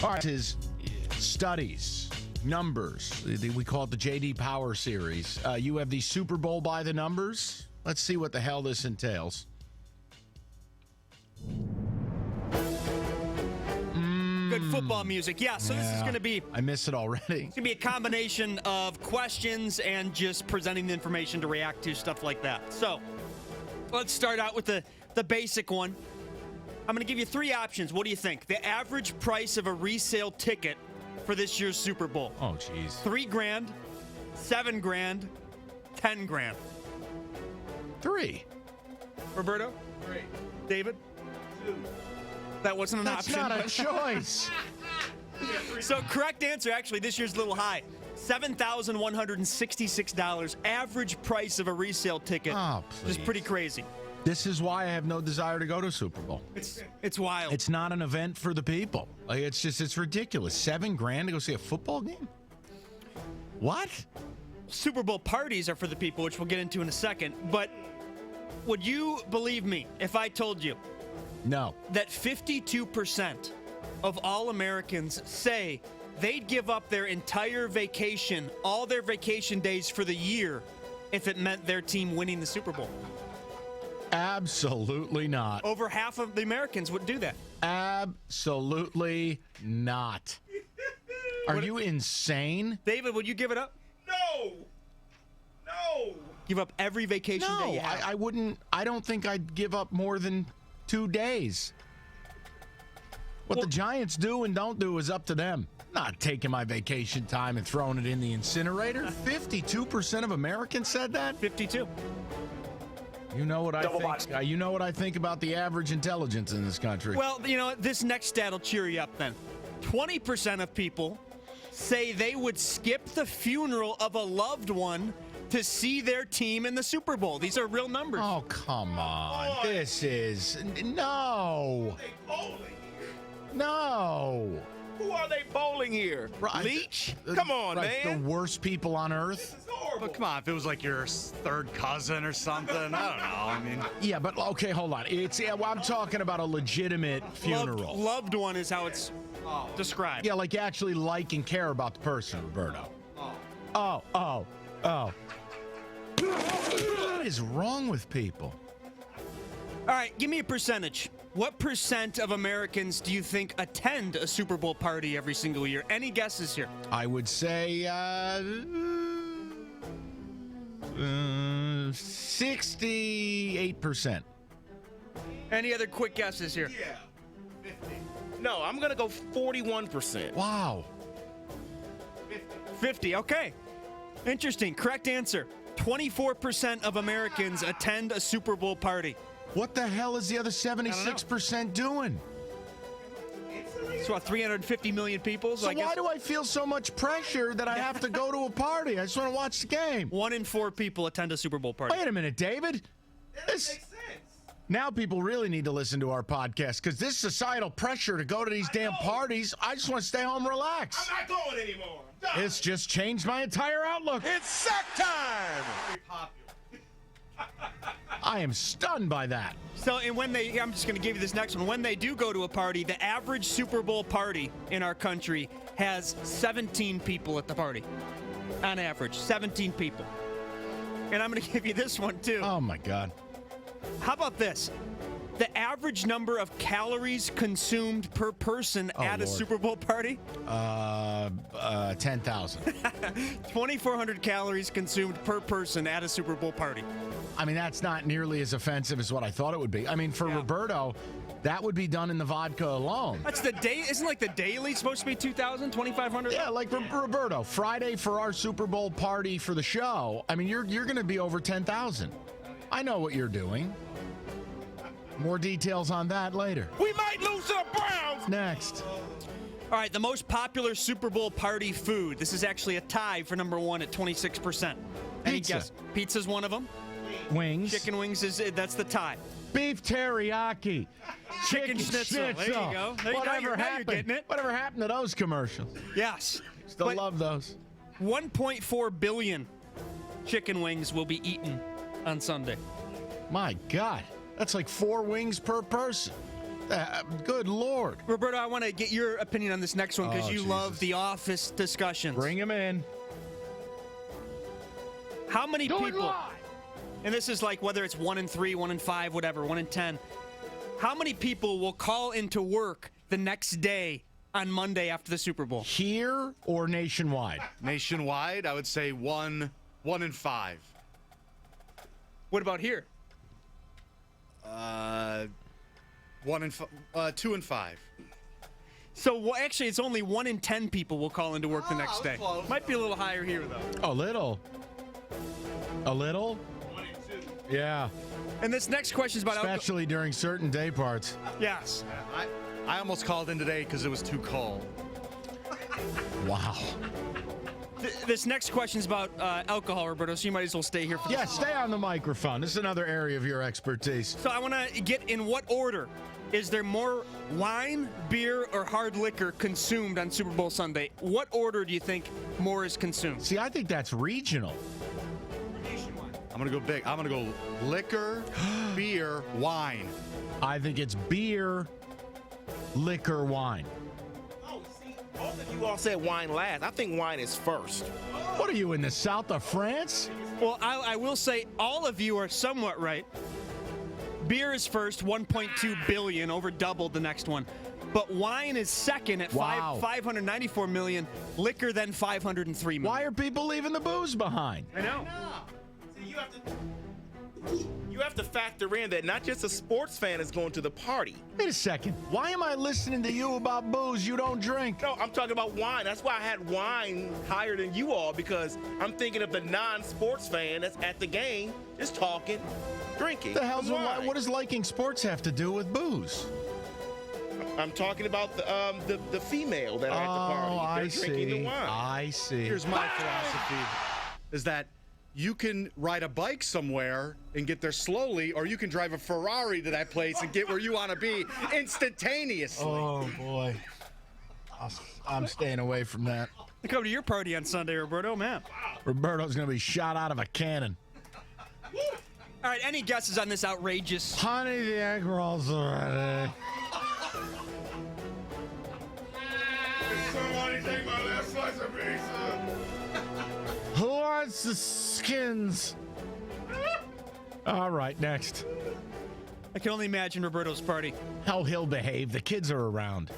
All right, his studies, numbers. We call it the J.D. Power series. You have the Super Bowl by the numbers. Let's see what the hell this entails. Good football music. Yeah, so this is going to be... I miss it already. It's going to be a combination of questions and just presenting the information to react to, stuff like that. So, let's start out with the basic one. I'm going to give you three options. What do you think? The average price of a resale ticket for this year's Super Bowl. Oh, jeez. $3,000, $7,000, $10,000. 3. Roberto? 3. David? 2. That wasn't an That's option. not a choice. So correct answer, actually, this year's a little high. $7,166. Average price of a resale ticket. Oh, Which is pretty crazy. This is why I have no desire to go to a Super Bowl. It's wild. It's not an event for the people. Like, it's ridiculous. $7,000 to go see a football game? What? Super Bowl parties are for the people, which we'll get into in a second. But would you believe me if I told you No. that 52% of all Americans say they'd give up their entire vacation, all their vacation days for the year, if it meant their team winning the Super Bowl? Absolutely not. Over half of the Americans would do that. Absolutely not. Are you insane? David, would you give it up? No. Give up every vacation day No, you have? I wouldn't. I don't think I'd give up more than 2 days. What the Giants do and don't do is up to them. Not taking my vacation time and throwing it in the incinerator. 52% of Americans said that? 52. You know what I think. You know what I think about the average intelligence in this country. Well, you know, this next stat will cheer you up then. 20% of people say they would skip the funeral of a loved one to see their team in the Super Bowl. These are real numbers. Oh, come on. This is... No. They bowling here. No. Who are they bowling here? Right. Leach? Come on, Right, man. the worst people on earth. This is horrible. But come on, if it was like your third cousin or something, I don't know. I mean, Yeah, but okay, hold on. I'm talking about a legitimate funeral. Loved one is how it's described. Yeah, like you actually like and care about the person, Roberto. Oh. What is wrong with people? All right, give me a percentage. What percent of Americans do you think attend a Super Bowl party every single year? Any guesses here? I would say 68%. Any other quick guesses here? Yeah. 50. No, I'm going to go 41%. Wow. 50, okay. Interesting. Correct answer. 24% of Americans attend a Super Bowl party. What the hell is the other 76% doing? It's about 350 million people. So I guess why do I feel so much pressure that I have to go to a party? I just want to watch the game. 1 in 4 people attend a Super Bowl party. Wait a minute, David. That doesn't make sense. Now people really need to listen to our podcast because this societal pressure to go to these damn parties, I just want to stay home and relax. I'm not going anymore. Done. It's just changed my entire outlook. It's sack time. Very popular. I am stunned by that. So, and I'm just going to give you this next one. When they do go to a party, the average Super Bowl party in our country has 17 people at the party. On average, 17 people. And I'm going to give you this one, too. Oh, my God. How about this? The average number of calories consumed per person at a Lord. Super Bowl party? 10,000. 2,400 calories consumed per person at a Super Bowl party. I mean, that's not nearly as offensive as what I thought it would be. I mean, for Roberto, that would be done in the vodka alone. That's the day. Isn't like the daily supposed to be 2,000, 2,500? Yeah, like Roberto, Friday for our Super Bowl party for the show. I mean, you're going to be over 10,000. I know what you're doing. More details on that later. We might lose to the Browns. Next. All right, the most popular Super Bowl party food. This is actually a tie for number 1 at 26%. Any Pizza. guess? Pizza's one of them. Wings. Chicken wings that's the tie. Beef teriyaki. Chicken schnitzel. There you go. There you go. Whatever Now you're happened? getting it. Whatever happened to those commercials? Yes. Still But love those. 1.4 billion chicken wings will be eaten on Sunday. My God. That's like 4 wings per person. Good Lord. Roberto, I want to get your opinion on this next one because Oh, you love Jesus. the office discussions. Bring him in. How many people, and this is like whether it's 1 in 3, 1 in 5, whatever, 1 in 10, how many people will call into work the next day on Monday after the Super Bowl? Here or nationwide? Nationwide, I would say 1 in 5. What about here? 2 in 5. So well, actually, it's only 1 in 10 people will call into work the next day. close. Might be a little higher here, though. A little. A little? 1 and 2. Yeah. And this next question is about Especially during certain day parts. Yes. I almost called in today because it was too cold. Wow. This next question is about alcohol, Roberto, so you might as well stay here for Yeah, this. stay on the microphone. This is another area of your expertise. So I want to get in what order. Is there more wine, beer, or hard liquor consumed on Super Bowl Sunday? What order do you think more is consumed? See, I think that's regional. I'm going to go big. I'm going to go liquor, beer, wine. I think it's beer, liquor, wine. Oh, see, both of you all said wine last. I think wine is first. What are you, in the south of France? Well, I will say all of you are somewhat right. Beer is first, 1.2 billion, over doubled the next one. But wine is second at Wow. 594 million. Liquor then 503 million. Why are people leaving the booze behind? I know. See, you have to factor in that not just a sports fan is going to the party. Wait a second. Why am I listening to you about booze you don't drink? No, I'm talking about wine. That's why I had wine higher than you all, because I'm thinking of the non-sports fan that's at the game, just talking, drinking. The hell's wine. what does liking sports have to do with booze? I'm talking about the female that are at the party. Oh, They're I drinking the see. wine. I see. Here's my philosophy, is that you can ride a bike somewhere and get there slowly, or you can drive a Ferrari to that place and get where you want to be instantaneously. Oh, boy. I'm staying away from that. I come to your party on Sunday, Roberto, man. Roberto's going to be shot out of a cannon. All right, any guesses on this outrageous? Honey, the egg rolls are ready. Somebody take my last slice of pizza. Who wants the skins? All right, next. I can only imagine Roberto's party. How he'll behave. The kids are around.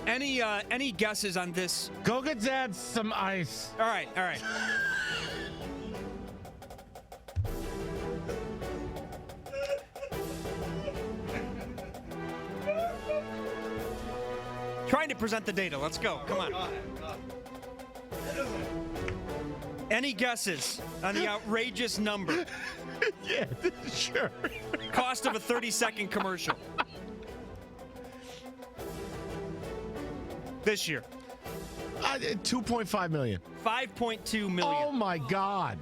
Any guesses on this? Go get Dad some ice. All right. Trying to present the data. Let's go. Come on. Any guesses on the outrageous number? Yeah, sure. Cost of a 30-second commercial. This year. 2.5 million. 5.2 million. Oh, my God.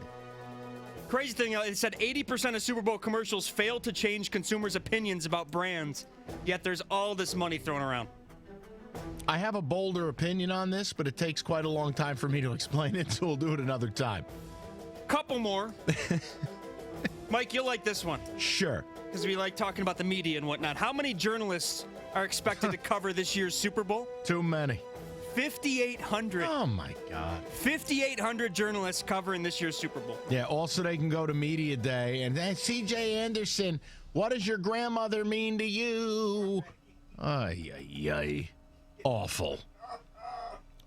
Crazy thing, it said 80% of Super Bowl commercials fail to change consumers' opinions about brands, yet there's all this money thrown around. I have a bolder opinion on this, but it takes quite a long time for me to explain it, so we'll do it another time. Couple more. Mike, you'll like this one, Sure. because we like talking about the media and whatnot. How many journalists are expected to cover this year's Super Bowl? Too many. 5,800. Oh, my God. 5,800 journalists covering this year's Super Bowl. Yeah, also they can go to Media Day and, hey, C.J. Anderson, what does your grandmother mean to you? Ay, ay, ay. Awful.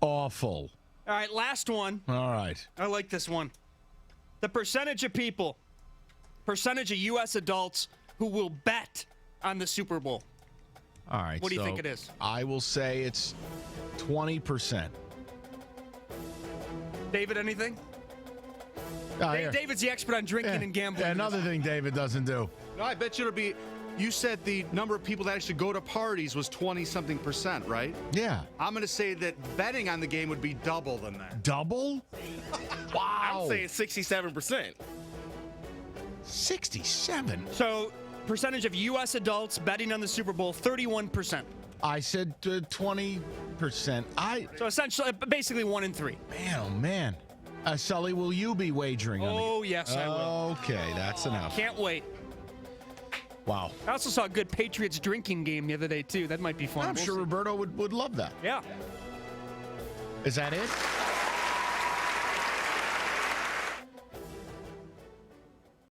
Awful. All right, last one. All right. I like this one. The percentage of U.S. adults who will bet on the Super Bowl. All right. What do you so think it is? I will say it's 20%. David, anything? Here. David's the expert on drinking and gambling. Yeah, another thing David doesn't do. No, I bet you it'll be. You said the number of people that actually go to parties was 20-something%, right? Yeah. I'm going to say that betting on the game would be double than that. Double? Wow. I'm saying 67%. 67. So, percentage of U.S. adults betting on the Super Bowl, 31%. I said 20%. So essentially, basically 1 in 3. Man, oh, man. Sully, will you be wagering on Oh, yes, I will. Okay, that's enough. Can't wait. Wow. I also saw a good Patriots drinking game the other day, too. That might be fun. I'm We'll sure see. Roberto would love that. Yeah. Is that it?